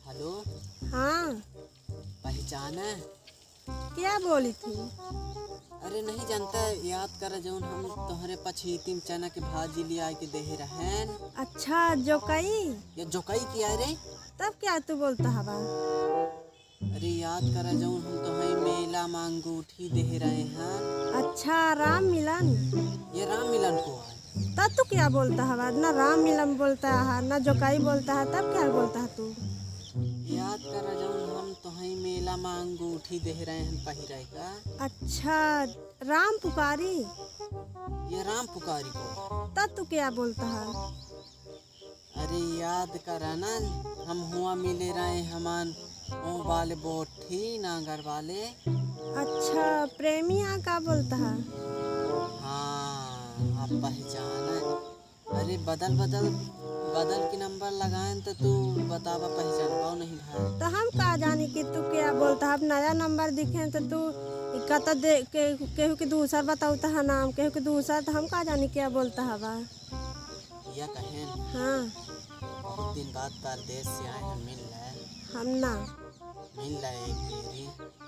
Hello. हाँ, पहचाना? क्या बोली थी? अरे नहीं जानता, याद कर जौन हम तोहरे पछीतिम चना के भाजी लिया के देहे रहन। अच्छा, जो कई ये जोकई किया रे? तब क्या तू बोलता हवा? अरे याद कर जौन हम तोहरे मेला में अंगूठी देहे रहे हैं। अच्छा, राम मिलन। ये राम मिलन को है। तब तू क्या बोलता हवा? ना राम मिलन बोलता है ना जोकाई बोलता है, तब क्या बोलता है तू? याद कर जौन हम तोहरे मेला में अंगूठी देहे रहे हैं पहिरे का। अच्छा, राम पुकारी। ये राम पुकारी को। तब तू क्या बोलता है? अरे याद कर ना, हम हुआ मिले रहे हमान ओ वाले बोठी नागर वाले। अच्छा, प्रेमी यहाँ का बोलता है? हाँ, आप पहचाना। अरे बदल बदल बदल के नंबर लगाएं तो तू बतावा पहचान पाओ नहीं भाई। तो हम कहा जानी कि तू क्या बोलता है? अब नया नंबर दिखे तो तू कहता दे केहू के दूसर बताऊता है नाम, केहू के दूसर, तो हम कहा जानी क्या बोलता हवा? या कहें हाँ, बहुत दिन बाद परदेश से आए हैं, मिल रहे हम ना एक बेरी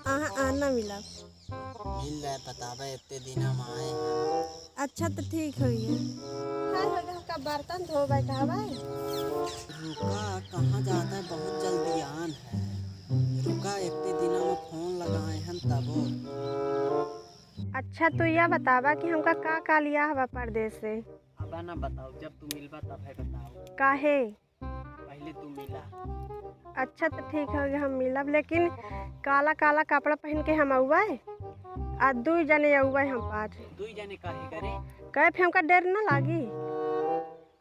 आना मिला। मिल रहे बतावा इतने दिन हम आए हैं। अच्छा, तो ठीक हो गया। का बर्तन धो बैठा भाई। रुका, कहाँ जाता है, बहुत जल्दी आन है। रुका, इतने दिनों में फोन लगाए हैं तबो। अच्छा, तो यह बतावा कि हमका का लिया हवा परदेश से? अब ना बताओ, जब तू मिलबा तब है बताओ। काहे? पहले तू मिला। अच्छा, तो ठीक हो गया, हम मिलब, लेकिन काला काला कपड़ा पहन के हम आउआ आ 2 जने आउआ हम पास। 2 जने काहे करे? कहे फिर हमका डर ना लागी?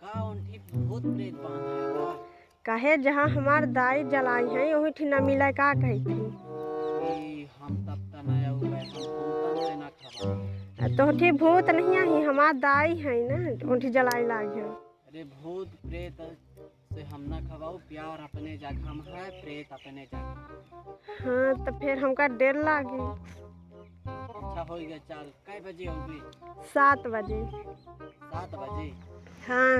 का उनकी भूत प्रेत बांधा है का? कहे जहाँ हमार दाई जलाई है वही ठीक न मिला का कही थी। हम तब तक नया हुए, हम भूतन से ना खबर। तो ठीक भूत नहीं आई, हमार दाई है ना उठी जलाई लागी है। अरे भूत प्रेत से हम ना खवाओ, प्यार अपने जगह में है, प्रेत अपने जगह। हाँ, तो फिर हमका डर लागी। अच्छा हो गया, चल कै बजे होगी? 7 बजे। 7 बजे? हाँ,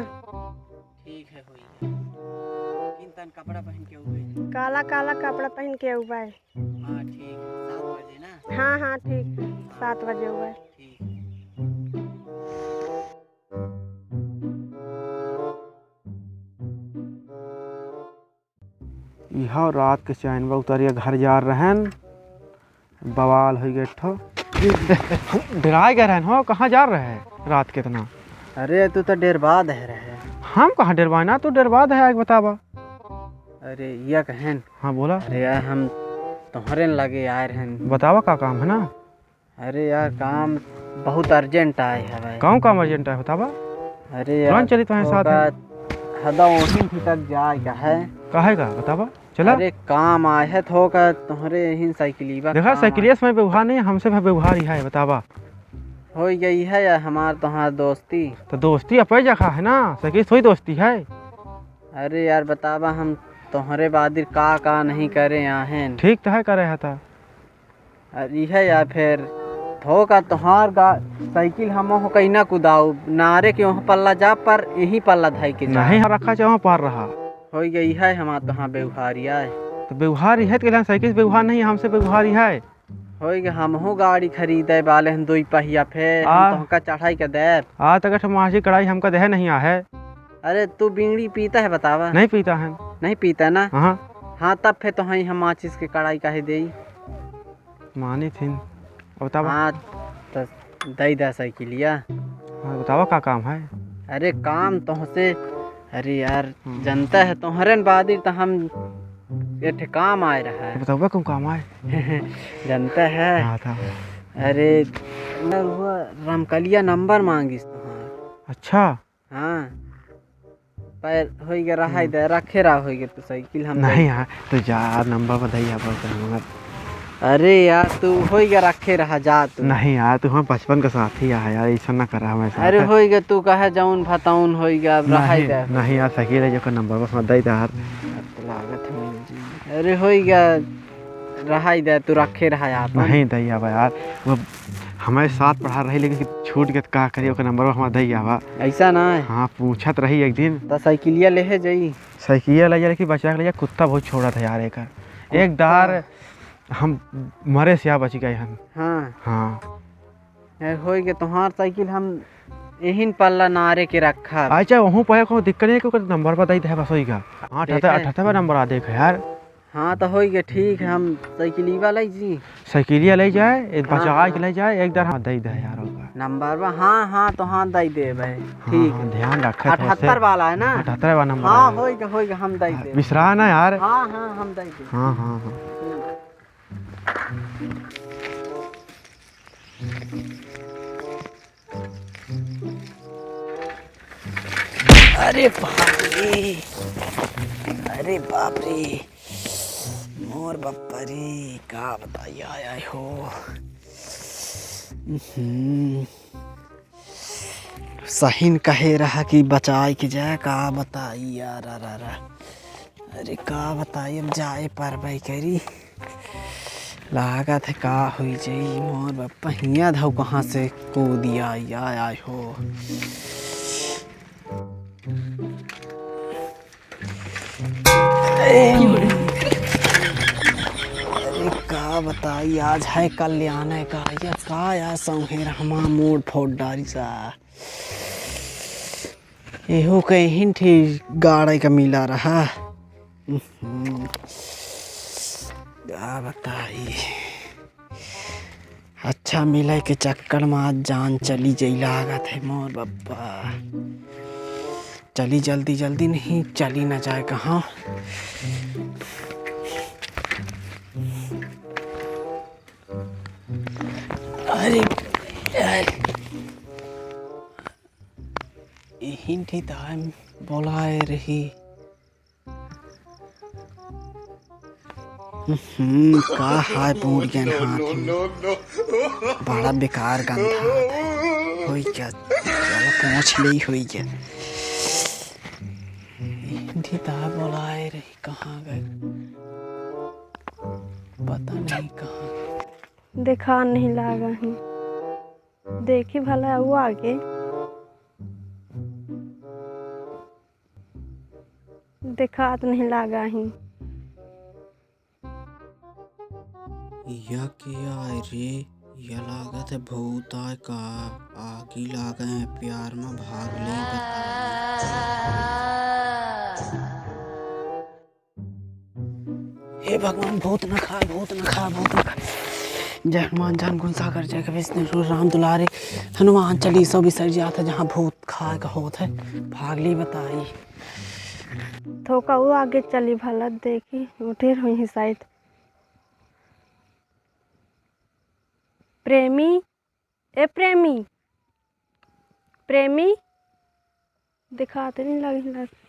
ठीक है, हो गया। किन तन कपड़ा पहन के हुए? काला काला कपड़ा पहन के हुआ है। हाँ ठीक है, 7 बजे ना? हाँ हाँ ठीक, 7 बजे हुआ है। ठीक है। यह रात के चैन उतरिए घर जा रहन, बवाल हो गए ठो। डराए गए रहन हो, कहाँ जा रहे हैं रात के इतना? अरे तू तो डरबाद है रहे। हम कहाँ डरवाए ना, तू डरवाद है, आगे बतावा। अरे यह कहन। हाँ बोला। अरे यार हम तुम्हारे लगे आए रहन। बतावा का काम है ना? अरे यार काम बहुत अर्जेंट आए है भाई। कौन काम अर्जेंट है बतावा? अरे यार चली तुम्हारे साथ हदा वहीं तक जाए का है। काहे का बतावा चला। अरे काम आए है थोका तुम्हारे यहीं साइकिल देखा साइकिलिया में व्यवहार नहीं, हमसे भी व्यवहार ही है, बतावा। हो गई है यार हमार तुम्हार दोस्ती। तो दोस्ती अपनी जगह है ना, साइकिल थोड़ी दोस्ती है। अरे यार बतावा, हम तुम्हारे बादिर का नहीं करे यहाँ। ठीक तो है करे था। अरे है यार फिर थोका तुम्हार साइकिल हम हो कहीं ना कुदाऊ नारे के वहाँ पल्ला जा पर यही पल्ला धाई के नहीं रखा चाहे पार रहा। हो गई है हमार तुहाँ व्यवहारिया है। तो व्यवहार है तो साइकिल से व्यवहार नहीं, हमसे व्यवहार ही है। हो गया, हमहू गाड़ी खरीदे वाले हैं 2 पहिया, फिर तुमका चढ़ाई के दे। आज तक मासी कढ़ाई हमका दे नहीं आ है। अरे तू बीड़ी पीता है बतावा? नहीं पीता है। नहीं पीता ना? हाँ। हाँ तब फिर तो हम माचिस के कढ़ाई काहे दे मानी थी बतावा। हाँ तो दई दे साइकिलिया। हाँ बतावा का काम है? अरे काम तुमसे, अरे यार जनता है तुम्हारे बादिर तो हम ये काम आए रहा है। बतावा कौन काम है? जनता है। हाँ था। अरे वो रामकलिया नंबर मांगिस तुम्हार। अच्छा। हाँ पर हो गया रहा दे रखे रहा हो गया तो साइकिल हम नहीं यार तो जा नंबर बताइए आप। अरे यार तू हो गया रखे रहा जा तू। नहीं यार तू हम बचपन का साथी है यार, ऐसा ना करा हमें। अरे हो गया तू कहे जाऊन भताउन हो गया रहा दे। नहीं यार साइकिल है जो नंबर बस मत दे यार। लागत है। अरे हो गया रहा दे तू रखे रहा यार। नहीं दैया यार वो हमारे साथ पढ़ा रही लेकिन छूट के तो का करी ओकर नंबर हमारा दई आवा। ऐसा ना है हाँ पूछत रही एक दिन। तो साइकिलिया ले जाई। साइकिल ले जा लेकिन बचा के ले जा, कुत्ता बहुत छोड़ा था यार एक दार हम मरे से बच गए हम। हाँ हाँ हो गए तुम्हार साइकिल हम यही पल्ला नारे के रखा। अच्छा वहाँ पे कोई दिक्कत नहीं है, नंबर बताई है बस वही का। हाँ देखा है। 78 नंबर आ देख यार। हाँ तो हो गया ठीक है, हम साइकिल वाला जी साइकिलिया ले जाए बचा हाँ। के ले जाए एक दार। हाँ दई दे यार होगा नंबर बा। हाँ हाँ तो हाँ दई दे भाई ठीक है। ध्यान रखे 78 वाला है ना। 78 वाला नंबर। हाँ हो गया हम दई दे। विसरा ना यार। हाँ हाँ हम दई दे। हाँ हाँ हाँ अरे बाप रे, अरे बाप रे मोर बापा रे, का बताइए आया हो। सहीन कहे रहा कि बचाए के जाए, का बताई यार। अरे का बताई, अब जाए पर भाई करी लागत है का हुई जाई। मोर बापा हिया धाव कहाँ से कूदिया आया हो। अरे का बताई, आज है कल्याण है का या का यार संहेर हमा मूड फोड़ डारी सा। एहो कहीं ठीक गाड़ी का मिला रहा। क्या बताई, अच्छा मिले के चक्कर में आज जान चली जाई लागत है मोर बप्पा। चली जल्दी नहीं चली ना जाए कहाँ। अरे यही थी टाइम बोलाए रही। का हाय पूर गया हाथ में, बड़ा बेकार गंधा होई क्या। चलो पहुँच ली हुई क्या। धीता बोलाए रही, कहाँ गए पता नहीं कहाँ। देखा नहीं लागा ही, देखी भला वो आगे। देखा तो नहीं लागा ही। या क्या है रे, यह लागत है भूत आए का। आगी लागे हैं प्यार में भाग ले हे भगवान, भूत न खा भूत न खा भूत न खा। जय हनुमान जान गुण सागर जय कपीस तिहुँ राम दुलारे। हनुमान चालीसा भी सर जाता जहाँ भूत खाए का होता है, भाग ली बताई। थोका वो आगे चली भला, देखी उठे हुई शायद। प्रेमी ए प्रेमी, प्रेमी दिखाते नहीं लगे।